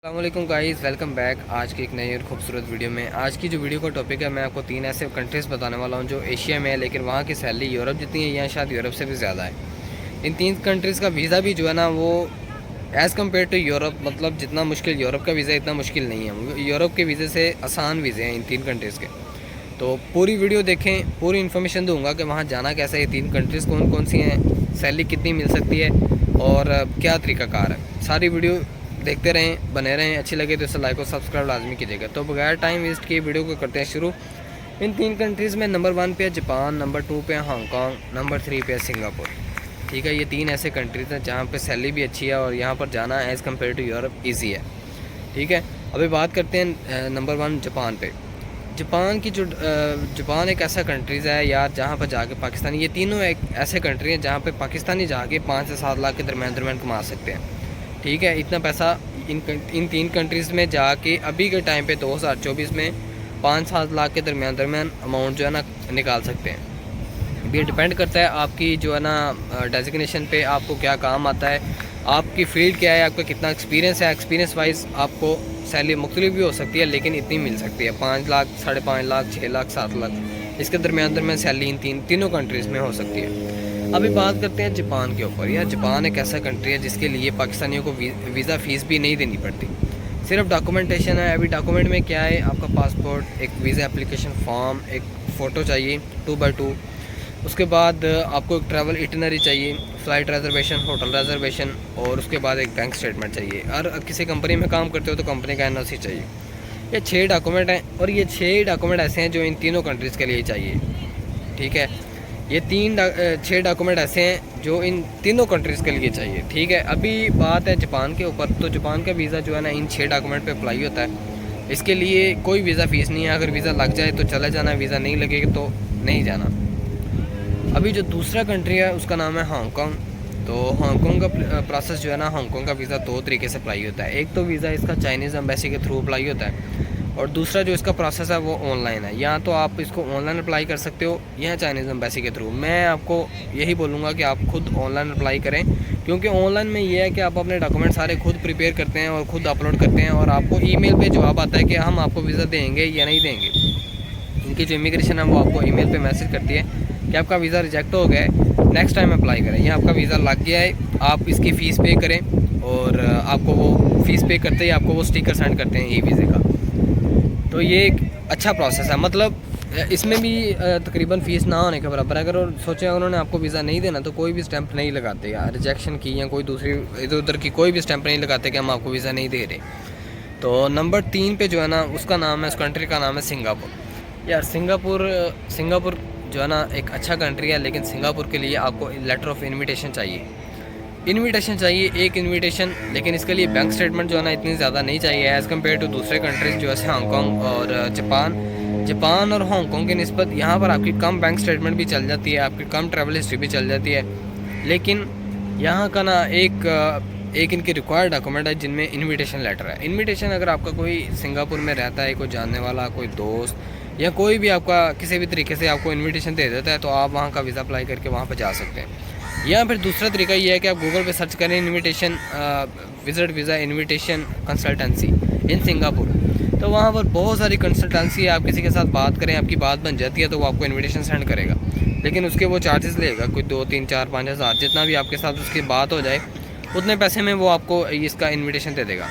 अस्सलामुअलैकुम guys, welcome back. आज की एक नई और खूबसूरत वीडियो में आज की जो वीडियो का टॉपिक है, मैं आपको 3 ऐसे कंट्रीज़ बताने वाला हूं जो एशिया में है, लेकिन वहां की सैलरी यूरोप जितनी है या शायद यूरोप से भी ज़्यादा है। इन 3 कंट्रीज़ का वीज़ा भी जो है ना, वो एज़ कम्पेयर टू यूरोप, मतलब जितना मुश्किल यूरोप का वीज़ा इतना मुश्किल नहीं है। यूरोप के वीज़े से आसान वीज़े हैं इन 3 कंट्रीज़ के। तो पूरी वीडियो देखें, पूरी इन्फॉर्मेशन दूंगा कि वहाँ जाना कैसा है, ये 3 कंट्रीज़ कौन कौन सी हैं, सैलरी कितनी मिल सकती है और क्या तरीकाकार है। सारी वीडियो देखते रहें, बने रहें। अच्छी लगे तो इसे लाइक और सब्सक्राइब लाजमी कीजिएगा। तो बगैर टाइम वेस्ट किए वीडियो को करते हैं शुरू। इन 3 कंट्रीज़ में नंबर 1 पे है जापान, नंबर 2 पे है हांगकॉन्ग, नंबर 3 पे है सिंगापुर। ठीक है, ये 3 ऐसे कंट्रीज़ हैं जहाँ पे सैलरी भी अच्छी है और यहाँ पर जाना as compare to Europe easy है। ठीक है, अभी बात करते हैं नंबर 1 जापान पे। जापान एक ऐसा कंट्रीज़ है यार, जहाँ पर जाके पाकिस्तानी, ये तीनों एक ऐसे कंट्री हैं जहाँ पे पाकिस्तानी जाके 5 से 7 लाख के दरमियान कमा सकते हैं। ठीक है, इतना पैसा इन 3 कंट्रीज़ में जाके अभी के टाइम पे 2024 में 5-7 लाख के दरमियान अमाउंट जो है ना निकाल सकते हैं। ये डिपेंड करता है आपकी जो है ना डेजिग्नेशन पे, आपको क्या काम आता है, आपकी फील्ड क्या है, आपका कितना एक्सपीरियंस है। एक्सपीरियंस वाइज आपको सैलरी मुख्तलिफ भी हो सकती है, लेकिन इतनी मिल सकती है 5 लाख, 5.5 लाख, 6 लाख, 7 लाख, इसके दरमियान सैलरी इन तीनों कंट्रीज़ में हो सकती है। अभी बात करते हैं जापान के ऊपर। यार, जापान एक ऐसा कंट्री है जिसके लिए पाकिस्तानियों को वीज़ा फ़ीस भी नहीं देनी पड़ती, सिर्फ डॉक्यूमेंटेशन है। अभी डॉक्यूमेंट में क्या है, आपका पासपोर्ट, एक वीज़ा एप्लीकेशन फॉर्म, एक फ़ोटो चाहिए 2x2, उसके बाद आपको एक ट्रैवल इटिनरी चाहिए, फ़्लाइट रिजर्वेशन, होटल रिजर्वेशन, और उसके बाद एक बैंक स्टेटमेंट चाहिए। और किसी कंपनी में काम करते हो तो कंपनी का एनओसी चाहिए। ये 6 डॉक्यूमेंट हैं और ये 6 डॉक्यूमेंट ऐसे हैं जो इन तीनों कंट्रीज़ के लिए चाहिए। ठीक है, ये 6 डॉक्यूमेंट ऐसे हैं जो इन तीनों कंट्रीज़ के लिए चाहिए। ठीक है, अभी बात है जापान के ऊपर। तो जापान का वीज़ा जो है ना, इन 6 डॉक्यूमेंट पे अप्लाई होता है। इसके लिए कोई वीज़ा फ़ीस नहीं है। अगर वीज़ा लग जाए तो चले जाना, वीज़ा नहीं लगेगा तो नहीं जाना। अभी जो दूसरा कंट्री है उसका नाम है हांगकॉन्ग। तो हांगकॉन्ग का प्रोसेस जो है ना, हांगकॉन्ग का वीज़ा 2 तरीके से अप्लाई होता है। एक तो वीज़ा इसका चाइनीज़ एम्बेसी के थ्रू अप्लाई होता है, और दूसरा जो इसका प्रोसेस है वो ऑनलाइन है। या तो आप इसको ऑनलाइन अप्लाई कर सकते हो या चाइनीज़ एम्बेसी के थ्रू। मैं आपको यही बोलूँगा कि आप खुद ऑनलाइन अप्लाई करें, क्योंकि ऑनलाइन में ये है कि आप अपने डॉक्यूमेंट सारे खुद प्रिपेयर करते हैं और ख़ुद अपलोड करते हैं, और आपको ईमेल पे जवाब आता है कि हम आपको वीज़ा देंगे या नहीं देंगे। इनकी जो इमिग्रेशन है वो आपको ईमेल पे मैसेज करती है कि आपका वीज़ा रिजेक्ट हो गया है, नेक्स्ट टाइम अप्लाई करें, या आपका वीज़ा लग गया है, आप इसकी फ़ीस पे करें। और आपको वो फ़ीस पे करते ही आपको वो स्टिकर सेंड करते हैं ई वीज़े का। तो ये एक अच्छा प्रोसेस है, मतलब इसमें भी तकरीबन फ़ीस ना होने के बराबर है। अगर सोचें उन्होंने आपको वीज़ा नहीं देना तो कोई भी स्टैंप नहीं लगाते, या रिजेक्शन की या कोई दूसरी इधर उधर की कोई भी स्टैंप नहीं लगाते कि हम आपको वीज़ा नहीं दे रहे। तो नंबर 3 पे जो है ना, उसका नाम है, उस कंट्री का नाम है सिंगापुर। यार, सिंगापुर जो है ना एक अच्छा कंट्री है, लेकिन सिंगापुर के लिए आपको लेटर ऑफ इनविटेशन चाहिए। एक इनविटेशन, लेकिन इसके लिए बैंक स्टेटमेंट जो है ना इतनी ज़्यादा नहीं चाहिए एज़ कम्पेयर टू दूसरे कंट्रीज़ जो है हांगकॉन्ग और जापान और हांगकॉन्ग की निस्बत यहाँ पर आपकी कम बैंक स्टेटमेंट भी चल जाती है, आपकी कम ट्रैवल हिस्ट्री भी चल जाती है। लेकिन यहाँ का ना एक इनकी रिक्वायर्ड डॉक्यूमेंट है जिनमें इनविटेशन लेटर है। इनविटेशन अगर आपका कोई सिंगापुर में रहता है, कोई जानने वाला, कोई दोस्त या कोई भी आपका किसी भी तरीके से आपको इनविटेशन दे देता है, तो आप वहाँ का वीज़ा अप्लाई करके वहाँ पर जा सकते हैं। या फिर दूसरा तरीका ये है कि आप गूगल पे सर्च करें invitation visit visa invitation consultancy in Singapore. तो वहाँ पर बहुत सारी कंसल्टेंसी है, आप किसी के साथ बात करें, आपकी बात बन जाती है तो वो आपको इनविटेशन सेंड करेगा, लेकिन उसके वो चार्जेस लेगा, कोई 2, 3, 4, 5 हज़ार, जितना भी आपके साथ उसकी बात हो जाए उतने पैसे में वो आपको इसका इनविटेशन दे देगा।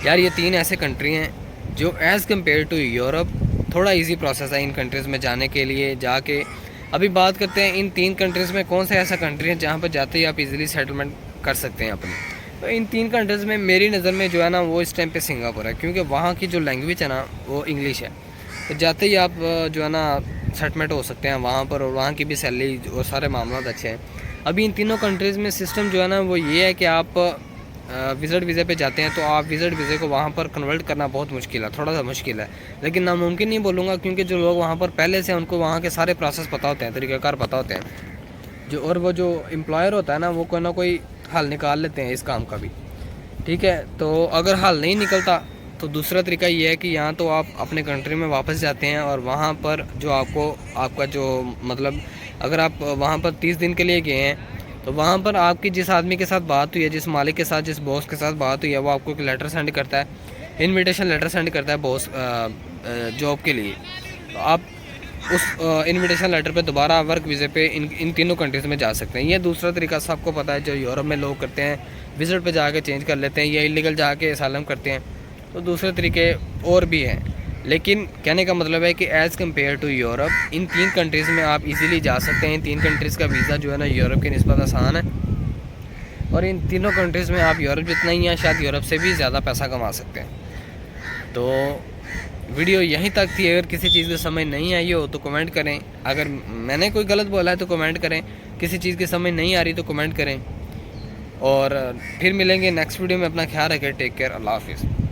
यार, ये 3 ऐसे कंट्री हैं जो एज़ कम्पेयर टू यूरोप थोड़ा इजी प्रोसेस है इन कंट्रीज़ में जाने के लिए जाके। अभी बात करते हैं इन 3 कंट्रीज़ में कौन सा ऐसा कंट्री है जहाँ पर जाते ही आप इजीली सेटलमेंट कर सकते हैं अपनी। तो इन 3 कंट्रीज़ में मेरी नज़र में जो है ना, वो इस टाइम पे सिंगापुर है, क्योंकि वहाँ की जो लैंग्वेज है ना वो इंग्लिश है। तो जाते ही आप जो है ना सेटलमेंट हो सकते हैं वहाँ पर, और वहाँ की भी सैलरी और सारे मामला अच्छे हैं। अभी इन तीनों कंट्रीज़ में सिस्टम जो है ना वो ये है कि आप विज़िट वीज़े पे जाते हैं तो आप विज़िट वीज़े को वहाँ पर कन्वर्ट करना बहुत मुश्किल है, थोड़ा सा मुश्किल है, लेकिन नामुमकिन नहीं बोलूँगा, क्योंकि जो लोग वहाँ पर पहले से उनको वहाँ के सारे प्रोसेस पता होते हैं, तरीक़ाकार पता होते हैं जो, और वो जो एम्प्लॉयर होता है ना वो कोई ना कोई हल निकाल लेते हैं इस काम का भी। ठीक है, तो अगर हल नहीं निकलता तो दूसरा तरीका ये है कि यहाँ तो आप अपने कंट्री में वापस जाते हैं, और वहाँ पर जो आपका जो मतलब अगर आप वहाँ पर 30 दिन के लिए गए हैं तो वहाँ पर आपकी जिस आदमी के साथ बात हुई है, जिस मालिक के साथ, जिस बॉस के साथ बात हुई है, वो आपको एक लेटर सेंड करता है, इनविटेशन लेटर सेंड करता है बॉस जॉब के लिए। तो आप उस इनविटेशन लेटर पे दोबारा वर्क वीज़े पे इन तीनों कंट्रीज़ में जा सकते हैं। ये दूसरा तरीका सबको पता है, जो यूरोप में लोग करते हैं, विज़िट पे जाके चेंज कर लेते हैं या इलीगल जाके असालम करते हैं। तो दूसरे तरीके और भी हैं, लेकिन कहने का मतलब है कि as compare to Europe in 3 countries में आप इजीली जा सकते हैं। इन 3 कंट्रीज़ का वीज़ा जो है ना यूरोप की निस्बत आसान है, और इन तीनों कंट्रीज़ में आप यूरोप जितना ही या शायद यूरोप से भी ज़्यादा पैसा कमा सकते हैं। तो वीडियो यहीं तक थी। अगर किसी चीज़ की समझ नहीं आई हो तो कमेंट करें, अगर मैंने कोई गलत बोला है तो कमेंट करें, किसी चीज़ की समझ नहीं आ रही तो कमेंट करें, और फिर मिलेंगे नेक्स्ट वीडियो में। अपना ख्याल रखें, टेक केयर, अल्लाह हाफिज़।